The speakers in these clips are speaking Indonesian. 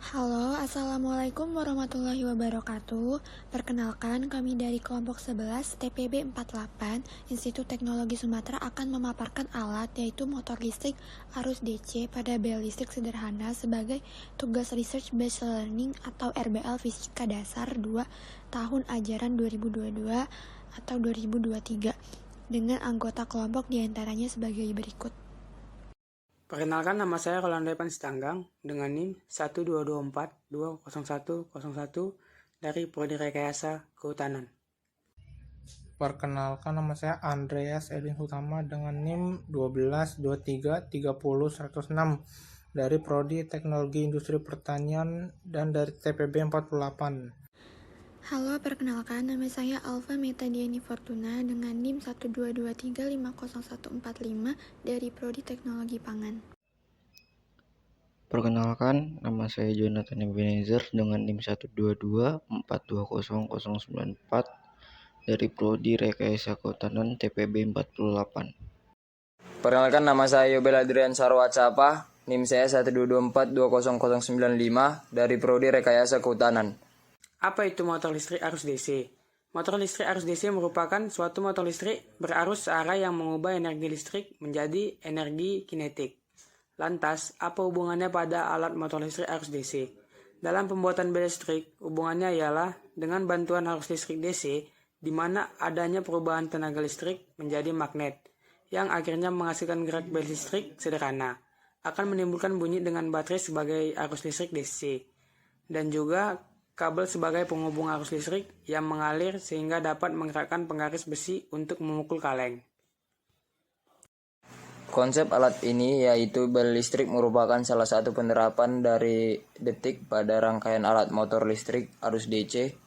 Halo, Assalamualaikum warahmatullahi wabarakatuh. Perkenalkan, kami dari kelompok 11 TPB 48 Institut Teknologi Sumatera akan memaparkan alat yaitu motor listrik arus DC pada bel listrik sederhana sebagai tugas Research Based Learning atau RBL Fisika Dasar 2 tahun ajaran 2022 atau 2023 dengan anggota kelompok diantaranya sebagai berikut. Perkenalkan, nama saya Rolando Evan Sitanggang dengan NIM 122420101 dari Prodi Rekayasa Kehutanan. Perkenalkan, nama saya Andreas Edwin Hutama dengan NIM 122330106 dari Prodi Teknologi Industri Pertanian dan dari TPB 48. Halo, perkenalkan nama saya Alfa Metadiani Fortuna dengan NIM 122350145 dari Prodi Teknologi Pangan. Perkenalkan, nama saya Jonathan Ebenezer dengan NIM 122420094 dari Prodi Rekayasa Kehutanan TPB 48. Perkenalkan, nama saya Yobel Adrian Sarwacapa, NIM saya 122420095 dari Prodi Rekayasa Kehutanan. Apa itu motor listrik arus DC? Motor listrik arus DC merupakan suatu motor listrik berarus searah yang mengubah energi listrik menjadi energi kinetik. Lantas, apa hubungannya pada alat motor listrik arus DC? Dalam pembuatan bel listrik, hubungannya ialah dengan bantuan arus listrik DC, di mana adanya perubahan tenaga listrik menjadi magnet, yang akhirnya menghasilkan gerak bel listrik sederhana, akan menimbulkan bunyi dengan baterai sebagai arus listrik DC, dan juga kabel sebagai penghubung arus listrik yang mengalir sehingga dapat menggerakkan penggaris besi untuk memukul kaleng. Konsep alat ini yaitu bel listrik merupakan salah satu penerapan dari detik pada rangkaian alat motor listrik arus DC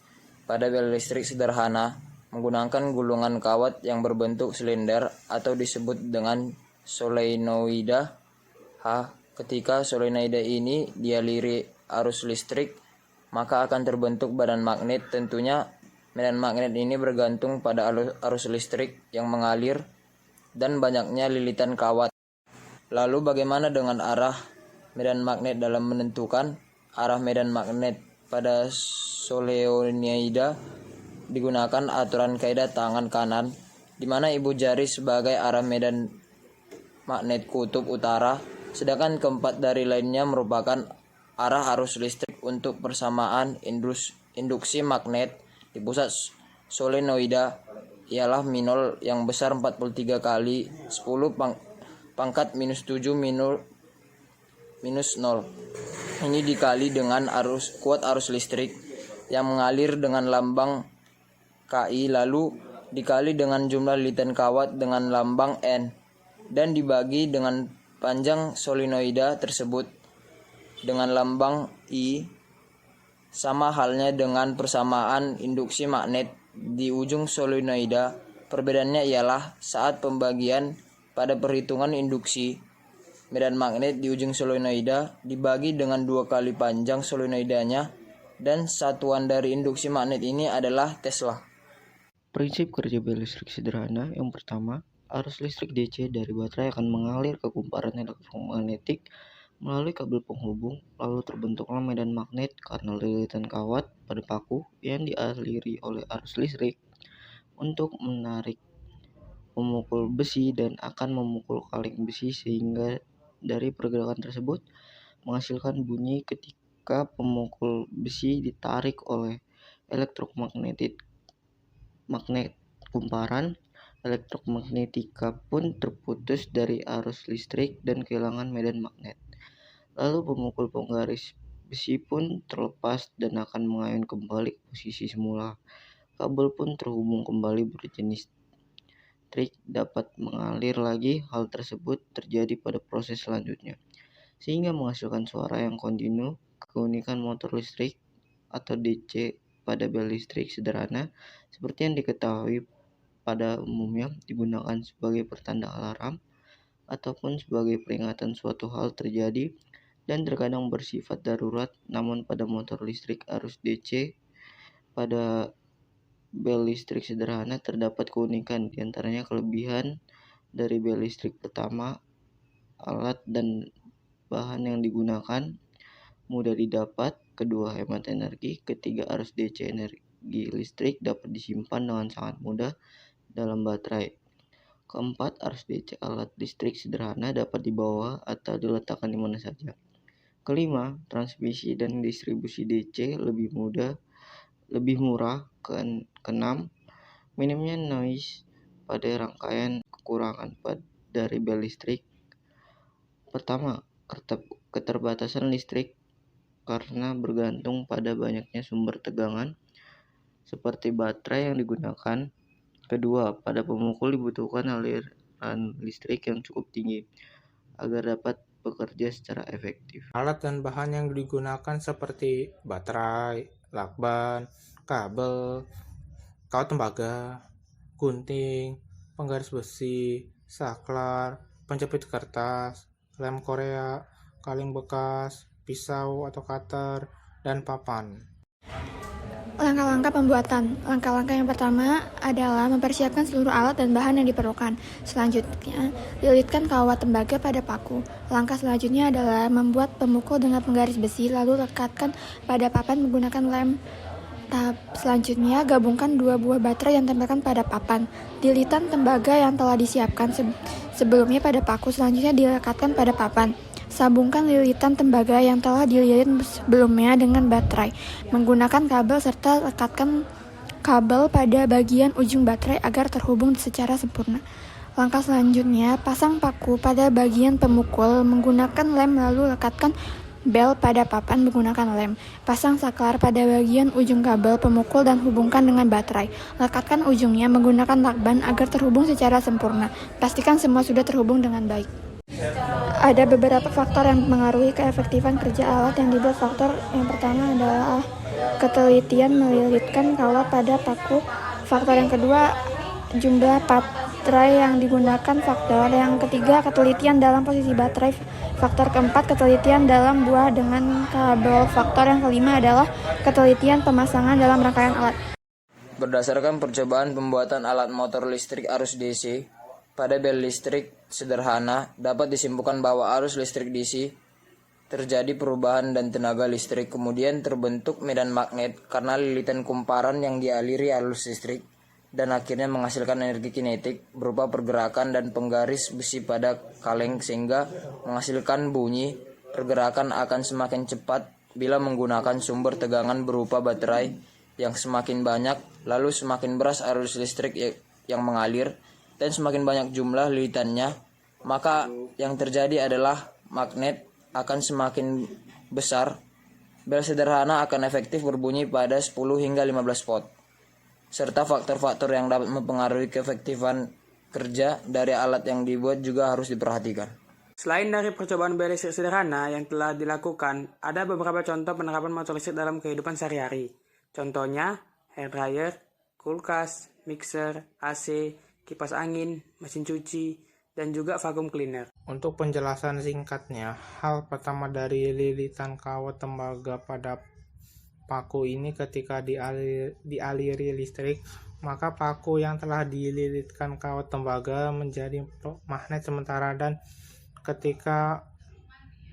pada bel listrik sederhana menggunakan gulungan kawat yang berbentuk silinder atau disebut dengan solenoida. Ketika solenoida ini dialiri arus listrik, maka akan terbentuk badan magnet. Tentunya medan magnet ini bergantung pada arus listrik yang mengalir dan banyaknya lilitan kawat. Lalu bagaimana dengan arah medan magnet dalam menentukan arah medan magnet? Pada solenoida digunakan aturan kaidah tangan kanan, di mana ibu jari sebagai arah medan magnet kutub utara, sedangkan keempat dari lainnya merupakan arah arus listrik. Untuk persamaan induksi magnet di pusat solenoida ialah minol yang besar 43 kali 10 pangkat minus 7 minus 0. Ini dikali dengan kuat arus listrik yang mengalir dengan lambang KI, lalu dikali dengan jumlah lilitan kawat dengan lambang N, dan dibagi dengan panjang solenoida tersebut dengan lambang I. Sama halnya dengan persamaan induksi magnet di ujung solenoida. Perbedaannya ialah saat pembagian pada perhitungan induksi, medan magnet di ujung solenoida dibagi dengan 2 kali panjang solenoidanya, dan satuan dari induksi magnet ini adalah Tesla. Prinsip kerja bel listrik sederhana. Yang pertama, arus listrik DC dari baterai akan mengalir ke kumparan elektromagnetik melalui kabel penghubung, lalu terbentuklah medan magnet karena lilitan kawat pada paku yang dialiri oleh arus listrik untuk menarik pemukul besi dan akan memukul kaleng besi, sehingga dari pergerakan tersebut menghasilkan bunyi ketika pemukul besi ditarik oleh magnet kumparan. Elektromagnetika pun terputus dari arus listrik dan kehilangan medan magnet. Lalu pemukul penggaris besi pun terlepas dan akan mengayun kembali ke posisi semula. Kabel pun terhubung kembali berjenis trik dapat mengalir lagi. Hal tersebut terjadi pada proses selanjutnya, sehingga menghasilkan suara yang kontinu. Keunikan motor listrik atau DC pada bel listrik sederhana seperti yang diketahui pada umumnya digunakan sebagai pertanda alarm ataupun sebagai peringatan suatu hal terjadi dan terkadang bersifat darurat. Namun pada motor listrik arus DC pada bel listrik sederhana terdapat keunikan, diantaranya kelebihan dari bel listrik pertama, alat dan bahan yang digunakan, mudah didapat, kedua hemat energi, ketiga arus DC energi listrik dapat disimpan dengan sangat mudah dalam baterai. Keempat, arus DC alat listrik sederhana dapat dibawa atau diletakkan di mana saja. Kelima, transmisi dan distribusi DC lebih murah. Keenam, minimnya noise pada rangkaian kekurangan dari bel listrik. Pertama, keterbatasan listrik karena bergantung pada banyaknya sumber tegangan seperti baterai yang digunakan. Kedua, pada pemukul dibutuhkan aliran listrik yang cukup tinggi agar dapat bekerja secara efektif. Alat dan bahan yang digunakan seperti baterai, lakban, kabel, kawat tembaga, gunting, penggaris besi, saklar, penjepit kertas, lem Korea, kaleng bekas, pisau atau cutter, dan papan. Langkah-langkah pembuatan. Langkah-langkah yang pertama adalah mempersiapkan seluruh alat dan bahan yang diperlukan. Selanjutnya, lilitkan kawat tembaga pada paku. Langkah selanjutnya adalah membuat pemukul dengan penggaris besi, lalu lekatkan pada papan menggunakan lem. Tahap selanjutnya, gabungkan 2 buah baterai yang tempelkan pada papan. Lilitan tembaga yang telah disiapkan sebelumnya pada paku selanjutnya dilekatkan pada papan. Sambungkan lilitan tembaga yang telah dililit sebelumnya dengan baterai menggunakan kabel serta lekatkan kabel pada bagian ujung baterai agar terhubung secara sempurna. Langkah selanjutnya, pasang paku pada bagian pemukul menggunakan lem lalu lekatkan bel pada papan menggunakan lem. Pasang saklar pada bagian ujung kabel pemukul dan hubungkan dengan baterai. Lekatkan ujungnya menggunakan lakban agar terhubung secara sempurna. Pastikan semua sudah terhubung dengan baik. Ada beberapa faktor yang mempengaruhi keefektifan kerja alat yang dibuat. Faktor yang pertama adalah ketelitian melilitkan kawat pada paku. Faktor yang kedua, jumlah baterai yang digunakan. Faktor yang ketiga, ketelitian dalam posisi baterai. Faktor keempat, ketelitian dalam buah dengan kabel. Faktor yang kelima adalah ketelitian pemasangan dalam rangkaian alat. Berdasarkan percobaan pembuatan alat motor listrik arus DC, pada bel listrik sederhana dapat disimpulkan bahwa arus listrik DC terjadi perubahan dan tenaga listrik, kemudian terbentuk medan magnet karena lilitan kumparan yang dialiri arus listrik, dan akhirnya menghasilkan energi kinetik berupa pergerakan dan penggaris besi pada kaleng sehingga menghasilkan bunyi. Pergerakan akan semakin cepat bila menggunakan sumber tegangan berupa baterai yang semakin banyak, lalu semakin deras arus listrik yang mengalir dan semakin banyak jumlah lilitannya, maka yang terjadi adalah magnet akan semakin besar. Bel sederhana akan efektif berbunyi pada 10 hingga 15 volt. Serta faktor-faktor yang dapat mempengaruhi keefektifan kerja dari alat yang dibuat juga harus diperhatikan. Selain dari percobaan bel listrik sederhana yang telah dilakukan, ada beberapa contoh penerapan motor listrik dalam kehidupan sehari-hari. Contohnya, hair dryer, kulkas, mixer, AC, kipas angin, mesin cuci, dan juga vacuum cleaner. Untuk penjelasan singkatnya, hal pertama dari lilitan kawat tembaga pada paku ini ketika dialiri listrik, maka paku yang telah dililitkan kawat tembaga menjadi magnet sementara, dan ketika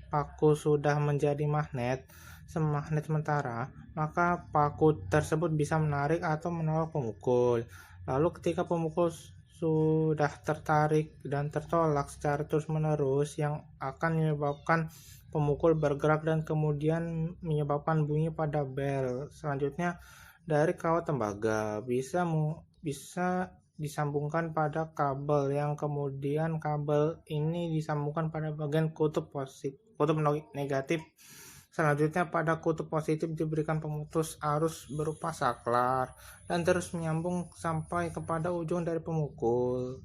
paku sudah menjadi magnet sementara, maka paku tersebut bisa menarik atau menolak pemukul. Lalu ketika pemukul sudah tertarik dan tertolak secara terus-menerus, yang akan menyebabkan pemukul bergerak dan kemudian menyebabkan bunyi pada bel. Selanjutnya, dari kawat tembaga bisa disambungkan pada kabel, yang kemudian kabel ini disambungkan pada bagian kutub negatif. Selanjutnya, pada kutub positif diberikan pemutus arus berupa saklar dan terus menyambung sampai kepada ujung dari pemukul.